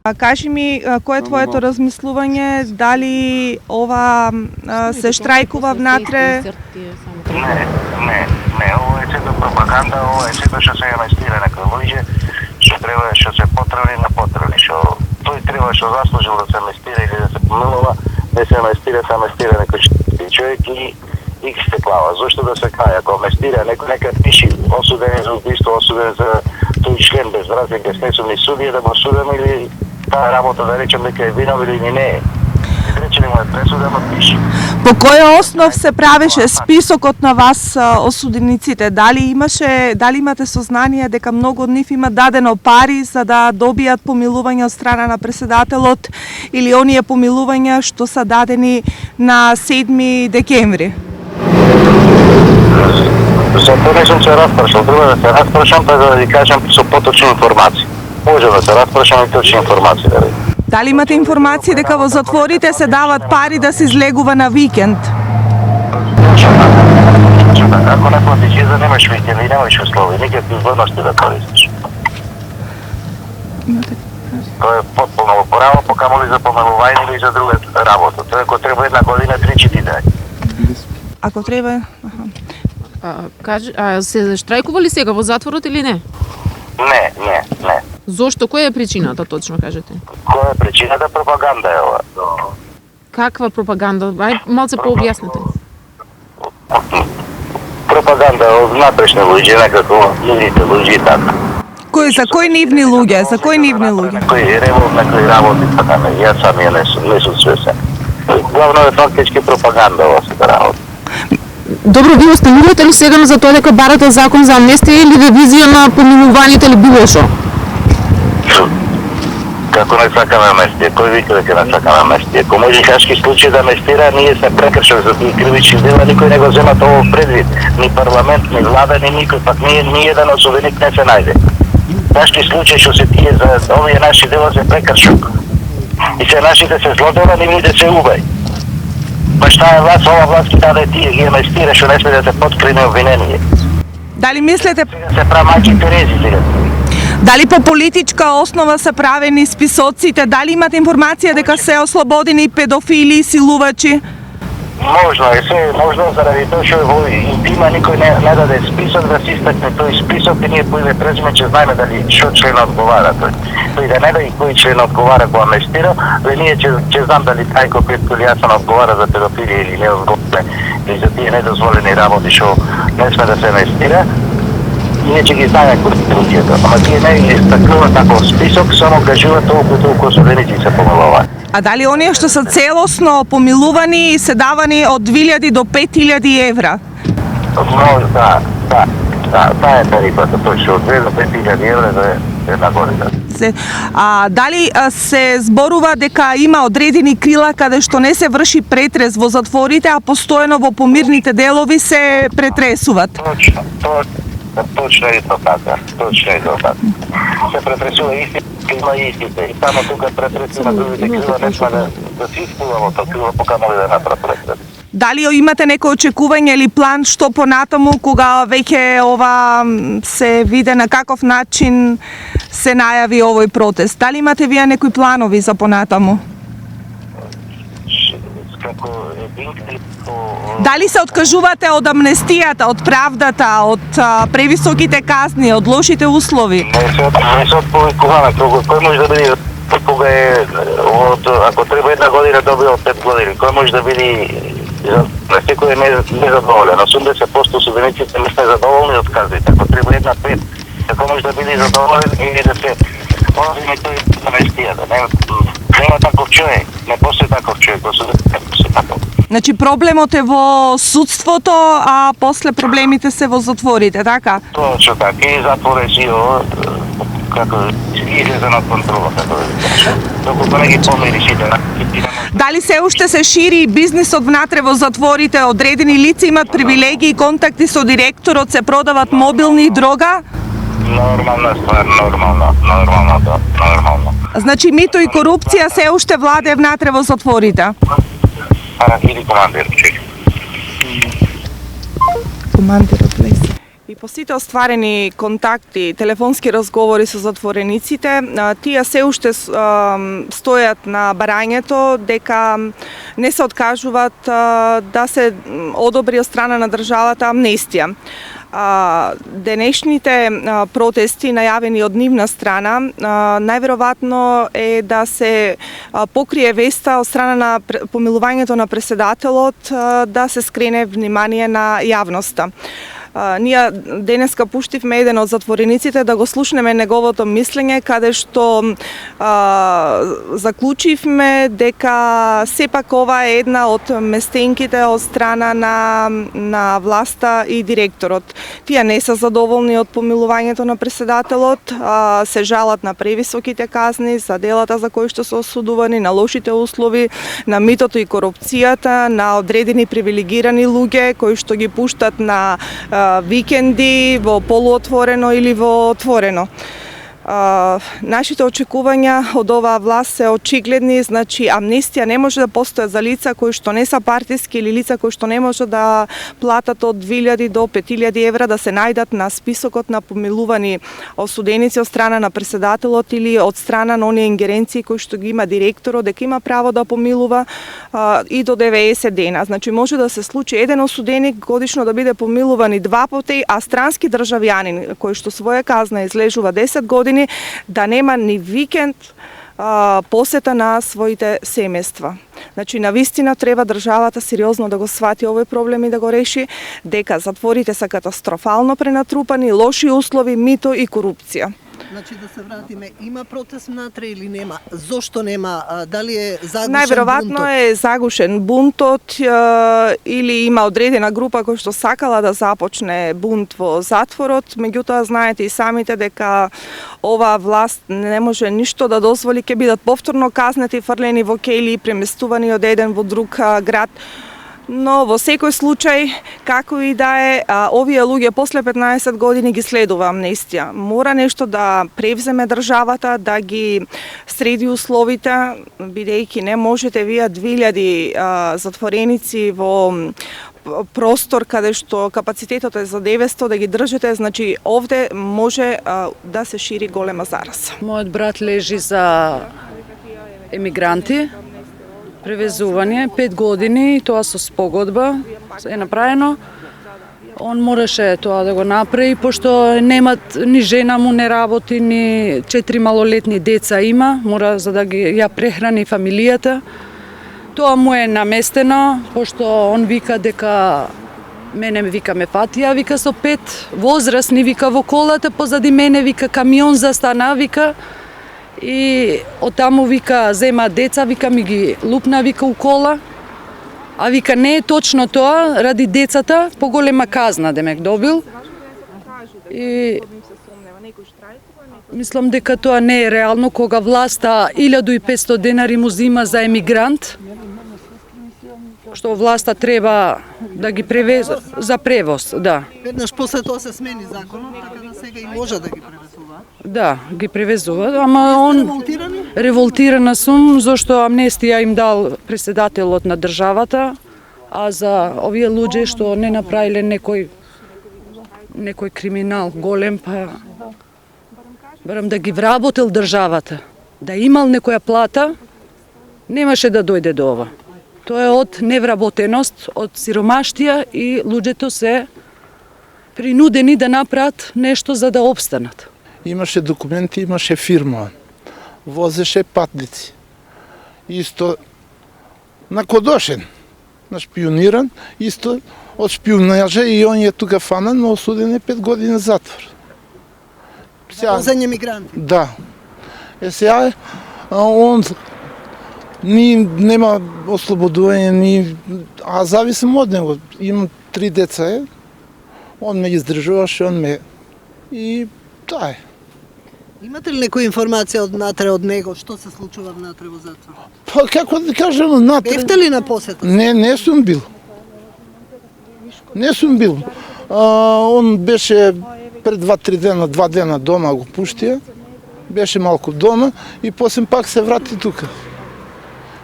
Кажи ми, кој е твоето размислување, дали ова се штрајкува внатре? Не, ова е сето пропаганда, ова е сето што се инвестира некои луѓе, што се потребни на потребни, што тој треба што заслужил да се инвестира или да се помилува, не се инвестира некој човек и Икс се клава. Зошто да се каја? Ако инвестира некој нека пиши осуден за убиство, осуден за тој член без разлика с несумни судија да го судам или таа работа да речем дека е винов или не е. Речени му е пресудено пиши. По кој основ се правеше списокот на вас осудениците? Дали имате сознание дека многу од нив има дадено пари за да добијат помилување од страна на преседателот или оние помилувања што се дадени на 7 декември? За тоа не сум се распрашал, треба да се распрашам па да ви кажам со поточни информации. Може да се распрашам и точни информации да ви. Дали имате информации дека во затворите се дават пари да се излегува на викенд? Ако не платиш за немаш викенд и немаш услови, никакви возможности да користиш. Тоа е потполно оправо, покамоли за помилување или за друга работа. Тоа ако треба една година 3-4 дни. Ако треба... се штрајкували сега во затворот или не? Не. Зошто? Која е причината, точно кажете? Која е причината? Пропаганда е ова. Каква пропаганда? Ај, малце пообјаснете. Пропаганда од внатрешни луѓе, некако луѓе и така. За кои нивни луѓе? За кои нивни луѓе? Некои револ, некои работи, така не. Јас самиот не сум свесен. Главно е фактички пропаганда ова се работи. Добро, ви останувате ли сега за тоа дека барате закон за амнестија или ревизија на помилувањето или било што? Како не сакаме амнестија? Кој вика дека не сакаме амнестија? Ако може хашки случај да амнестира, ние сме прекршок за тие кривични дела, никој не го зема тоа предвид. Ни парламент, ни влада, ни никој, пак ни еден осуденик не се најде. Хашки случај што се тие за овие наши дела се прекршок. И се нашите се злодела, нивните се убај. Па шта е власт, ова власт ги даде тие, ги амнестира, што не сме да се подкрине обвинение. Дали мислите... Се прави мајки Терези сега. Дали по политичка основа се правени списоците? Дали имате информација дека се ослободени педофили и силувачи? Можно е, се можно заради тоа што во интима никој не даде список да се истакне тој список и ние по име презиме ќе знаеме дали што член одговара тој. Тој да не да и кој член одговара го амнестира, ве ние ќе знам дали Трајко Петко или Јацан одговара за педофилија или не одговара или за тие недозволени работи што не сме да се амнестира. Ние ќе ги знаеме кои луѓето, ама тие не истакнуваат таков список, само кажуваат толку осуденици се помилуваат. А дали оние што се целосно помилувани се давани од 2000 до 5000 евра? Може, да, таа е тарифата, точно, од 2 до 5000 евра за една година. Дали се зборува дека има одредени крила каде што не се врши претрес во затворите, а постојано во помирните делови се претресуваат? Точно е тоа така. Се претресува истите, има истите. И само тука претресува на другите крила, не сме да си исполнимо тоа крило, покамоли да направи. Дали имате некој очекување или план што понатаму кога веќе ова се виде на каков начин се најави овој протест? Дали имате вие некои планови за понатаму? Дали се откажувате од амнестијата, од правдата, од превисоките казни, од лошите услови? Не се отповикуваме. Кој може да биде кога е ако треба една година добива 5 години? Кој може да биде секој е незадоволен? 80% осудениците не се задоволни од казните. Ако треба една 5, како може да биде задоволен или да се озими тој амнестијата? Нема таков човек, не постои таков човек, осудените не постои таков. Значи проблемот е во судството, а после проблемите се во затворите, така? Точно така, и затвор е си како излезе на контрола, како да ви кажа. Доколку не ги помири сите. Дали се уште се шири бизнисот внатре во затворите? Одредени лица имат привилегии и контакти со директорот, се продават мобилни и дрога? Нормална ствар, нормално. Значи мито и корупција се уште владе внатре во затворите? Или командирчик. Командирот леси. И по сите остварени контакти, телефонски разговори со затворениците, тие се уште стојат на барањето дека не се откажуваат да се одобри од страна на државата амнестија. Денешните протести најавени од нивна страна најверојатно е да се покрие веста од страна на помилувањето на преседателот, да се скрене внимание на јавноста. Ние денеска пуштивме еден од затворениците да го слушнеме неговото мислење, каде што заклучивме дека сепак ова е една од местенките од страна на власта и директорот. Тие не се задоволни од помилувањето на преседателот, се жалат на превисоките казни за делата за кои што се осудувани, на лошите услови, на митото и корупцијата, на одредени привилегирани луѓе кои што ги пуштат на викенди во полуотворено или во отворено. Нашите очекувања од оваа власт се очигледни, значи амнестија не може да постои за лица кои што не се партиски или лица кои што не може да платат од 2000 до 5000 евра да се најдат на списокот на помилувани осуденици од страна на преседателот или од страна на оние ингеренции кои што ги има директорот, дека има право да помилува и до 90 дена. Значи може да се случи еден осуденик годишно да биде помилуван и 2 пати, а странски државјанин кој што своја казна излежува 10 години да нема ни викенд посета на своите семејства. Значи, навистина треба државата сериозно да го свати овој проблем и да го реши, дека затворите се катастрофално пренатрупани, лоши услови, мито и корупција. Значи да се вратиме, има протест внатре или нема? Зошто нема? Дали е загушен Најверојатно бунтот? е загушен бунтот или има одредена група која што сакала да започне бунт во затворот, меѓутоа знаете и самите дека оваа власт не може ништо да дозволи, ќе бидат повторно казнети, фрлени во кели и преместувани од еден во друг град. Но во секој случај, како и да е, овие луѓе после 15 години ги следува амнестија. Мора нешто да превземе државата, да ги среди условите, бидејќи не можете вие 2000 затвореници во простор каде што капацитетот е за 900 да ги држите, значи овде може да се шири голема зараза. Мојот брат лежи за емигранти, превезување 5 години, тоа со спогодба е направено. Он мораше тоа да го направи, пошто немат ни жена му не работи, ни 4 малолетни деца има, мора за да ги ја прехрани фамилијата. Тоа му е наместено, пошто он вика дека мене вика ме фатија, вика со 5 возрастни, вика во колата, позади мене вика камион застана, вика. И оттаму вика зема деца, вика ми ги лупна, вика у кола. А вика не е точно тоа, ради децата поголема казна демек добил. И мислам дека тоа не е реално кога власта 1500 денари му зима за емигрант, што власта треба да ги превезе за превоз, да. Веднаш после тоа се смени законот, така да сега и може да ги превезуваат. Да, ги превезува, ама он Револтирани? револтирана сум зашто амнестија им дал преседателот на државата, а за овие луѓе што не направиле некој криминал голем, па барам да ги вработил државата, да имал некоја плата, немаше да дојде до ова. Тоа е од невработеност, од сиромаштија и луѓето се принудени да направат нешто за да обстанат. Имаше документи, имаше фирма, возеше патници. Исто накодошен, нашпиониран, исто од шпионажа и он е тука фанан, но осуден е 5 години затвор. Возење мигранти. Да. Сега он нема ослободување, а зависим од него. Имам 3 деца, он ме издржуваше, и тоа е. Имате ли некоја информација однатре од него, што се случува внатре во затворот? Па како да кажам, внатре... Бевте ли на посета? Не сум бил. Не сум бил. Он беше пред 2-3 дена, 2 дена дома го пуштија. Беше малку дома и после пак се врати тука.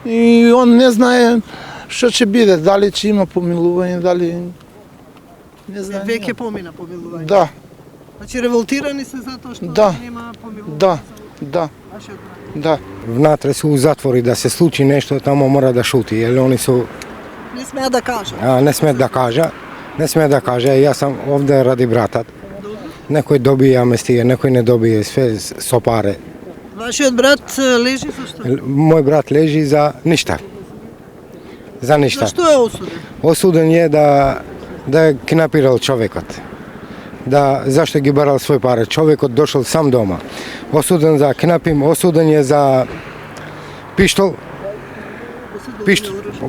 И он не знае што ќе биде, дали ќе има помилување, дали... Не знам. Веќе помина помилување. Да, Значи револтирани се затоа што Да. нема помилување. да, да, Вашиот брат. да. Внатре се у затвори, да се случи нешто, тамо мора да шути, jer oni su, Не смеа да кажа. ne sme da kaže, ne sme da kaže, ja sam ovde radi brata. Некој добие амнестија, некој не добие, све со паре. Вашиот брат лежи зашто? Мој брат лежи за ништа. За ништа. Зашто е осуден? Осуден е да е кинапирал човекот. Да, зашто ги барал свој паре. Човекот дошол сам дома. Осуден за кинапим, осуден е за пиштол,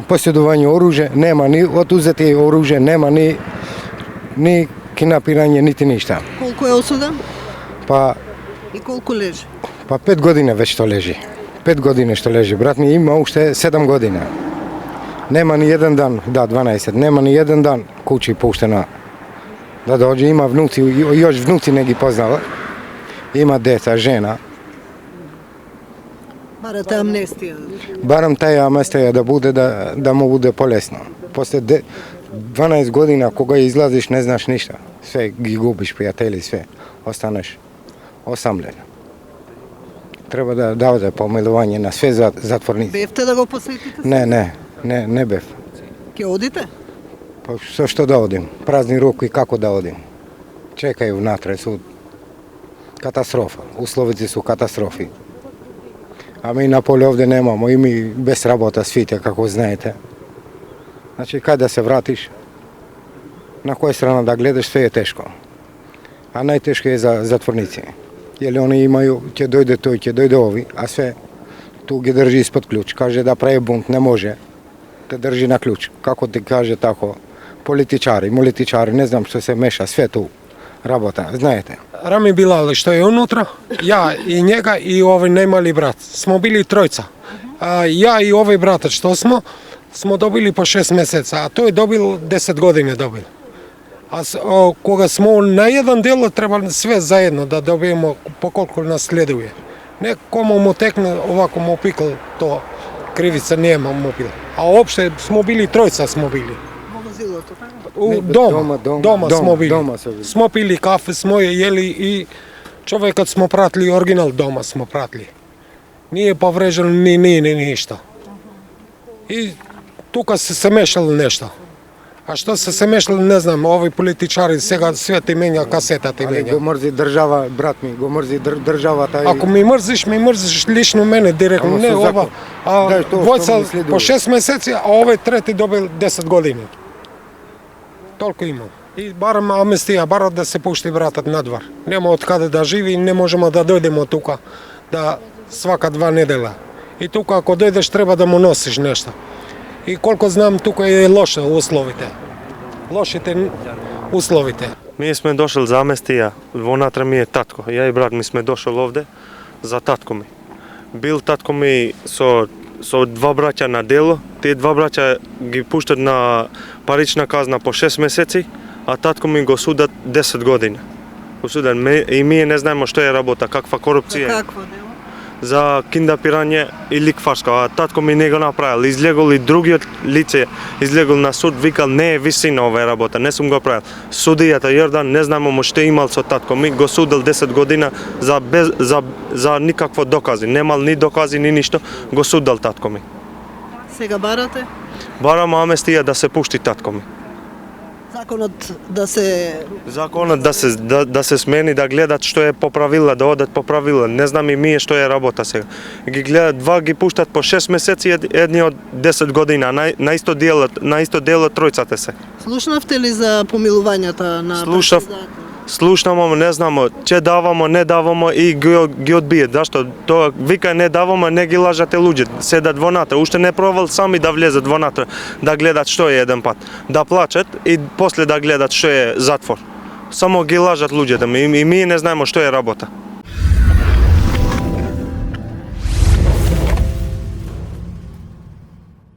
посjedување оружје, нема ни отузети оружје, нема ни кинапирање, нити ништа. Колку е осуден? Па И колку лежи? 5 години веќе што лежи. 5 години што лежи. Брат ми има уште 7 години. Нема ни еден дан, да 12, нема ни еден дан куќи пуштена да доđe, има внуци, још внуци не ги познава. Има деца, жена. Барате амнестија. Барам таја амнестија да буде да му буде полесно. После 12 година кога излазиш не знаш ништа. Све ги губиш, пријатели, све. Останеш осамлен. Треба да давате помилување на све затворници. Бевте да го посетите? Не бев. Ќе одите? Па што да одим? Празни руки, како да одим? Чекају внатре, су катастрофа. Условите су катастрофи. А ми на поле овде немамо, и ми без работа свите, како знаете. Значи, кај да се вратиш? На која страна да гледаш, све е тешко. А најтешко е за затворници. Јели они имају, ќе дојде тој, ќе дојде ови, а све ту ги држи испод клjuč. Каже да прави бунт, не може. Те држи на клjuč. Како ти каже тако, политичари, не знам што се меша, све ту работа, знаете. Рами Билал, што е унутра, ја и njega и овој најмали брат. Смо били тројца. Ја и овој братот што смо добили по 6 месеца, а тој добил 10 години добил. Кога смо на еден дел, треба све заедно да добиеме по колку нас следуе. Не кому му текне, овако му пикал, то кривица нема му пил. А опште смо били тројца смо били. Во возилото, така? Дома смо били. Дома се били. Смо пили кафе, смо јели и човекот смо пратили оригинал дома смо пратили. Nije поврежено ни ништо. И тука се мешало нешто. А што се мешало, не знам, овои политичари сега све ти менја, касета ти Али го менја. мрзи држава, брат ми, го мрзи државата. Ако ми мрзиш лично мене директно, Ама не со ова. закон. Дај тоа што Двојца ми следува. по 6 месеци, а овој трети добил 10 години. Толку имам. И барам амнестија, барам да се пушти братот надвор. Нема од каде да живи и не можеме да дојдеме тука, да свака 2 недела. И тука ако дојдеш треба да му носиш нешто. И колку знам тука е лошо условите. Лошите условите. Ние сме дошли за амнестија, вонатре ми е татко. Ја и брат ми сме дошол овде за татко ми. Бил татко ми со 2 браќа на дело, тие 2 браќа ги пуштат на парична казна по 6 месеци, а татко ми го судат 10 години. Осуден и ние не знаеме што е работа, каква корупција. Какво дело? За киндапирање и ликварско, а татко ми не го направил. Излегол и другиот лице, излегол на суд, викал не е висина оваа работа, не сум го правил. Судијата Јордан не знаеме му што имал со татко ми, го судил 10 година за никакво докази, немал ни докази ни ништо, го судил татко ми. Сега барате? Барам амнестија да се пушти татко ми. Законот да се... Законот да се смени, да гледат што е по правила, да одат по правила. Не знам и ние што е работа сега. Ги гледат, 2 ги пуштат по 6 месеци, едни од 10 година, на исто дело тројцата се. Слушнавте ли за помилувањата на Слушав. партизата? Слушнамо, не знамо, че давамо, не давамо и ги одбијат. Зашто? Тоа вика не давамо, не ги лажате луѓе, седат вонатре. Уште не пробал сами да влезат вонатре, да гледат што е еден пат. Да плачат и после да гледат што е затвор. Само ги лажат луѓето, и ние не знаеме што е работа.